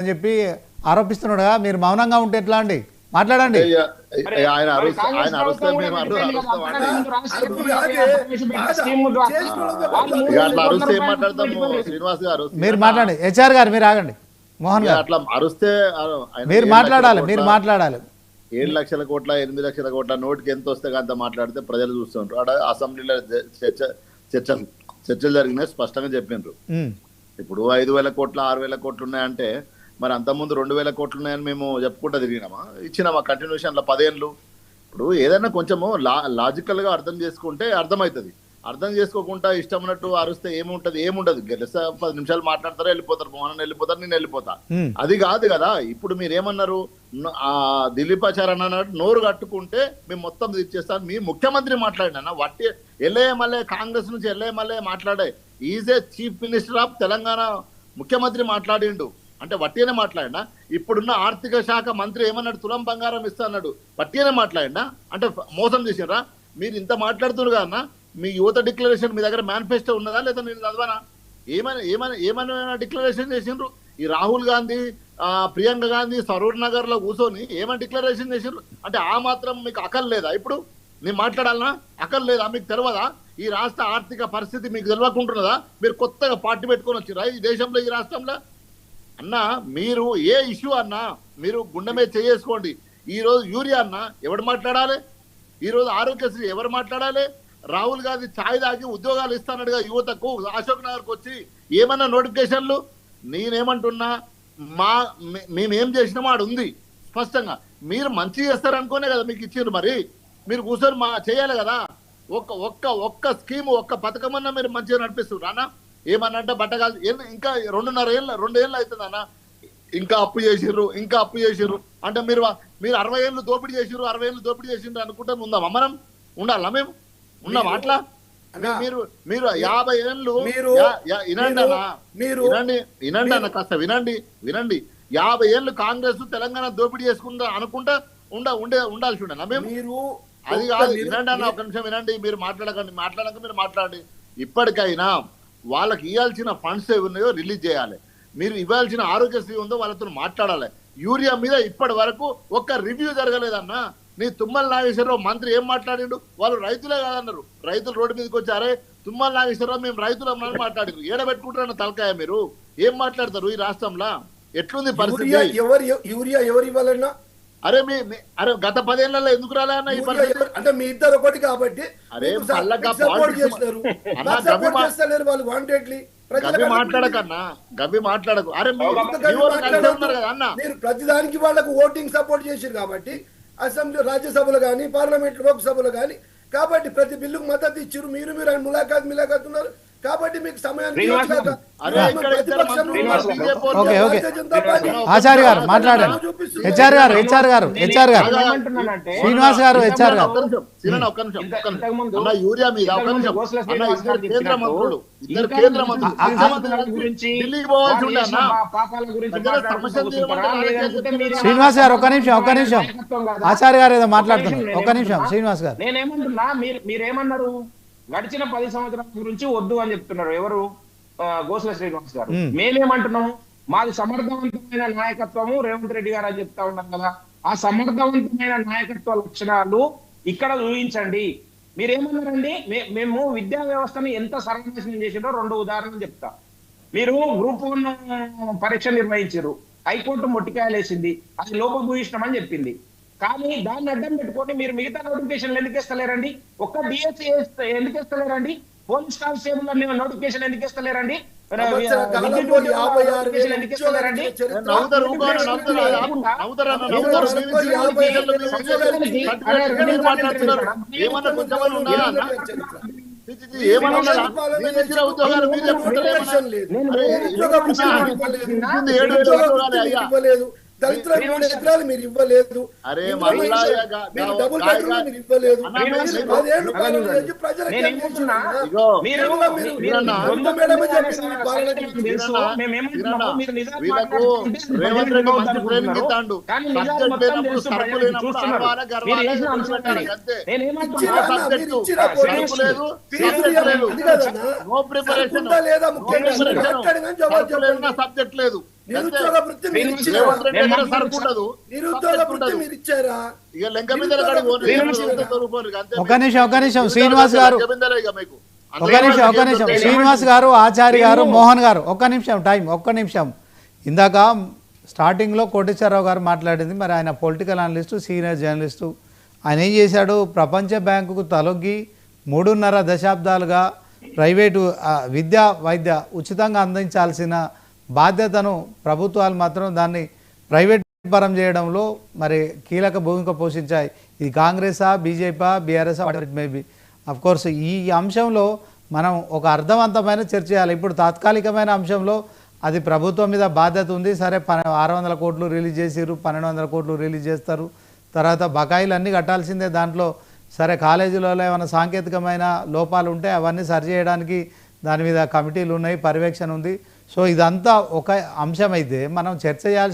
అని చెప్పి ఆరోపిస్తున్నాడుగా. మీరు మౌనంగా ఉంటే ఎట్లా అండి? మాట్లాడండి. మీరు మాట్లాడండి. హెచ్ఆర్ గారు మీరు ఆగండి. మోహన్ గారు అట్లా అరుస్తే మీరు మాట్లాడాలి. మీరు మాట్లాడాలి. 7 లక్షల కోట్ల 8 లక్షల కోట్ల నోటికి ఎంత వస్తే అంత మాట్లాడితే ప్రజలు చూస్తుంటారు. అక్కడ అసెంబ్లీలో చర్చలు జరిగినాయి, స్పష్టంగా చెప్పిండ్రు. ఇప్పుడు 5,000 కోట్ల 6,000 కోట్లు ఉన్నాయంటే మరి అంతకుముందు 2,000 కోట్లు ఉన్నాయని మేము చెప్పుకుంటూ తిరిగినామా? ఇచ్చినామా కంటిన్యూషన్లో 10 ఏళ్ళు? ఇప్పుడు ఏదైనా కొంచెము లాజికల్గా అర్థం చేసుకుంటే అర్థమవుతుంది. అర్థం చేసుకోకుండా ఇష్టం ఉన్నట్టు అరుస్తే ఏముంటది? ఏముండదు. గెలిస్తే 10 నిమిషాలు మాట్లాడతారో వెళ్ళిపోతారు, మోహన్ వెళ్ళిపోతారు, నేను వెళ్ళిపోతా. అది కాదు కదా. ఇప్పుడు మీరు ఏమన్నారు? దిలీప్ ఆచార్ అన్నట్టు నోరు కట్టుకుంటే మేము మొత్తం ఇచ్చేస్తాం. మీ ముఖ్యమంత్రి మాట్లాడినా వట్టి ఎల్ఏఎంఎల్ఏ కాంగ్రెస్ నుంచి ఎల్ఏఎంఎల్ఏ మాట్లాడే is a chief minister of Telangana ముఖ్యమంత్రి మాట్లాడిండు అంటే వట్టిగానే మాట్లాడినా? ఇప్పుడున్న ఆర్థిక శాఖ మంత్రి ఏమన్నాడు? తులం బంగారం ఇస్తా అన్నాడు. వట్టిగానే మాట్లాడినా? అంటే మోసం చేసినరా? మీరు ఇంత మాట్లాడుతున్నారు కదన్నా. మీ యువత డిక్లరేషన్ మీ దగ్గర మేనిఫెస్టో ఉన్నదా లేదా? నేను చదవనా? ఏమైనా డిక్లరేషన్ చేసిండ్రు? ఈ రాహుల్ గాంధీ, ప్రియాంక గాంధీ సరూర్ నగర్ లో కూర్చొని ఏమైనా డిక్లరేషన్ చేసిండ్రు? అంటే ఆ మాత్రం మీకు అకల్ లేదా? ఇప్పుడు నేను మాట్లాడాలనా? అకల్ లేదా? మీకు తెలియదా? ఈ రాష్ట్ర ఆర్థిక పరిస్థితి మీకు తెలియకుంటున్నదా? మీరు కొత్తగా పార్టీ పెట్టుకొని వచ్చిరా ఈ దేశంలో, ఈ రాష్ట్రంలో? అన్నా మీరు ఏ ఇష్యూ అన్నా మీరు గుండె మీద చేసుకోండి. ఈరోజు యూరియా అన్న ఎవరు మాట్లాడాలి? ఈరోజు ఆరోగ్యశ్రీ ఎవరు మాట్లాడాలి? రాహుల్ గాంధీ ఛాయ్ తాగి ఉద్యోగాలు ఇస్తానడుగా యువతకు. అశోక్ నగర్కి వచ్చి ఏమన్నా నోటిఫికేషన్లు? నేనేమంటున్నా, మేమేం చేసినామో ఆడు ఉంది స్పష్టంగా. మీరు మంచి చేస్తారనుకోనే కదా మీకు ఇచ్చిండ్రు. మరి మీరు కూర్చొని చేయాలి కదా. ఒక్క స్కీము, ఒక్క పథకం అన్నా మీరు మంచిగా నడిపిస్తారు అన్న. ఏమన్నా అంటే బట్టగాలు ఇంకా 2.5 ఏళ్ళు అవుతుంది అన్న. ఇంకా అప్పు చేసిర్రు అంటే మీరు 60 ఏళ్ళు దోపిడీ చేసిర్రు, 60 ఏళ్ళు దోపిడీ చేసిండ్రు అనుకుంటే ఉందామా? మనం ఉండాలా? మేము ఉన్నామా అట్లా? మీరు 50 ఏళ్ళు వినండి అన్న, కాస్త వినండి. 50 ఏళ్ళు కాంగ్రెస్ తెలంగాణ దోపిడీ చేసుకుంటా అనుకుంటా ఉండాల్సి ఉండనా మేము? అది కాదు. వినండి అన్న, ఒక నిమిషం వినండి. మీరు మాట్లాడాక మీరు మాట్లాడండి. ఇప్పటికైనా వాళ్ళకి ఇవ్వాల్సిన ఫండ్స్ ఏవి ఉన్నాయో రిలీజ్ చేయాలి. మీరు ఇవ్వాల్సిన ఆరోగ్యశ్రీ ఉందో వాళ్ళతో మాట్లాడాలి. యూరియా మీద ఇప్పటి వరకు ఒక్క రివ్యూ జరగలేదన్నా. నీ తుమ్మల నాగేశ్వరరావు మంత్రి ఏం మాట్లాడిండు? వాళ్ళు రైతులే కాదన్నారు. రైతులు రోడ్డు మీదకి వచ్చారే, తుమ్మల నాగేశ్వరరావు మేము రైతులమని మాట్లాడారు. ఏడబెట్టుకుంటారన్న తలకాయ మీరు? ఏం మాట్లాడతారు? ఈ రాష్ట్రంలో ఎట్లుంది పరిస్థితి? యూరియా ఎవరు ఇవ్వాలన్నా? అరే గత 10 ఏళ్లలో ఎందుకు రాలే అన్న ఈ పరిస్థితి? అంటే మీ ఇద్దరు ఒకటి కాబట్టి గవి మాట్లాడకు. అరే మీరు ప్రతిదానికి వాళ్ళకు ఓటింగ్ సపోర్ట్ చేశారు కాబట్టి అసెంబ్లీ, రాజ్యసభలో కానీ పార్లమెంట్, లోక్సభలో కానీ కాబట్టి ప్రతి బిల్లుకు మద్దతు ఇచ్చారు. మీరు ములాఖాత్ ఉన్నారు కాబట్టి మీకు సమయానికి ఆచార్య గారు మాట్లాడండి. హెచ్ఆర్ గారు శ్రీనివాస్ గారు యూరియా మీద కేంద్ర మంత్రులు, ఇద్దరు కేంద్ర మంత్రులు ఢిల్లీకి పోవాల్సి ఉండే అన్న. శ్రీనివాస్ గారు ఒక్క నిమిషం ఆచార్య గారు ఏదో మాట్లాడుతున్నారు. ఒక్క నిమిషం శ్రీనివాస్ గారు. నేనేమంటున్నా, మీరేమన్నారు? గడిచిన 10 సంవత్సరాల గురించి వద్దు అని చెప్తున్నారు ఎవరు? గోసుల శ్రీనివాస్ గారు. మేమేమంటున్నాము? మాది సమర్థవంతమైన నాయకత్వము రేవంత్ రెడ్డి గారు అని చెప్తా ఉన్నాం కదా. ఆ సమర్థవంతమైన నాయకత్వ లక్షణాలు ఇక్కడ ఊహించండి. మీరేమన్నారండి? మేము విద్యా వ్యవస్థను ఎంత సర్వనాశనం చేసిందో 2 ఉదాహరణలు చెప్తా. మీరు గ్రూప్ 1 పరీక్ష నిర్వహించారు, హైకోర్టు మొట్టికాయలు వేసింది, అది లోపభూయిష్టం అని చెప్పింది. కానీ దాన్ని అడ్డం పెట్టుకొని మీరు మిగతా నోటిఫికేషన్లు ఎందుకు ఇస్తలేరండి? ఒక్క డిఎస్సి ఎందుకు ఇస్తలేరండి? పోలీస్ కానిస్టేబుల్ నోటిఫికేషన్ ఎందుకు ఇస్తలేరండి? దళితుల 3 ఎకరాలు మీరు ఇవ్వలేదు. డబుల్ బెడ్రూమ్ మీరు ఇవ్వలేదు. సబ్జెక్ట్ లేదు. నిరుద్యోగ వృత్తి మీరు శ్రీనివాస్ ఇచ్చారా? రేవంత్ రెడ్డి దగ్గర నేను సరుకు ఉండదు, నిరుద్యోగ వృత్తి మీరు ఇచ్చారా? ఇక లెంక బిందెల కాడికి పోనీ, శ్రీనివాస్ అంతే. ఒక నిమిషం శ్రీనివాస్ గారు, లెంక బిందెలే ఇక మీకు. ఒక నిమిషం శ్రీనివాస్ గారు, ఆచార్య గారు, మోహన్ గారు, ఒక్క నిమిషం. ఇందాక స్టార్టింగ్లో కోటేశ్వరరావు గారు మాట్లాడింది, మరి ఆయన పొలిటికల్ అనలిస్టు, సీనియర్ జర్నలిస్టు. ఆయన ఏం చేశాడు, ప్రపంచ బ్యాంకుకు తలొగ్గి 3.5 దశాబ్దాలుగా ప్రైవేటు విద్యా వైద్య ఉచితంగా అందించాల్సిన బాధ్యతను ప్రభుత్వాలు మాత్రం దాన్ని ప్రైవేట్ పరం చేయడంలో మరి కీలక భూమిక పోషించాయి. ఇది కాంగ్రెసా, BJP, BRS, maybe of course. ఈ అంశంలో మనం ఒక అర్థవంతమైన చర్చ చేయాలి. ఇప్పుడు తాత్కాలికమైన అంశంలో అది ప్రభుత్వం మీద బాధ్యత ఉంది. సరే 600 కోట్లు రిలీజ్ చేసిర్రు, 1200 కోట్లు రిలీజ్ చేస్తారు, తర్వాత బకాయిలు అన్నీ కట్టాల్సిందే. దాంట్లో సరే కాలేజీలలో ఏమైనా సాంకేతికమైన లోపాలు ఉంటే అవన్నీ సరిచేయడానికి దాని మీద కమిటీలు ఉన్నాయి, పర్యవేక్షణ ఉంది. సో ఇదంతా ఒక అంశం అయితే మనం చర్చ చేయాల్సి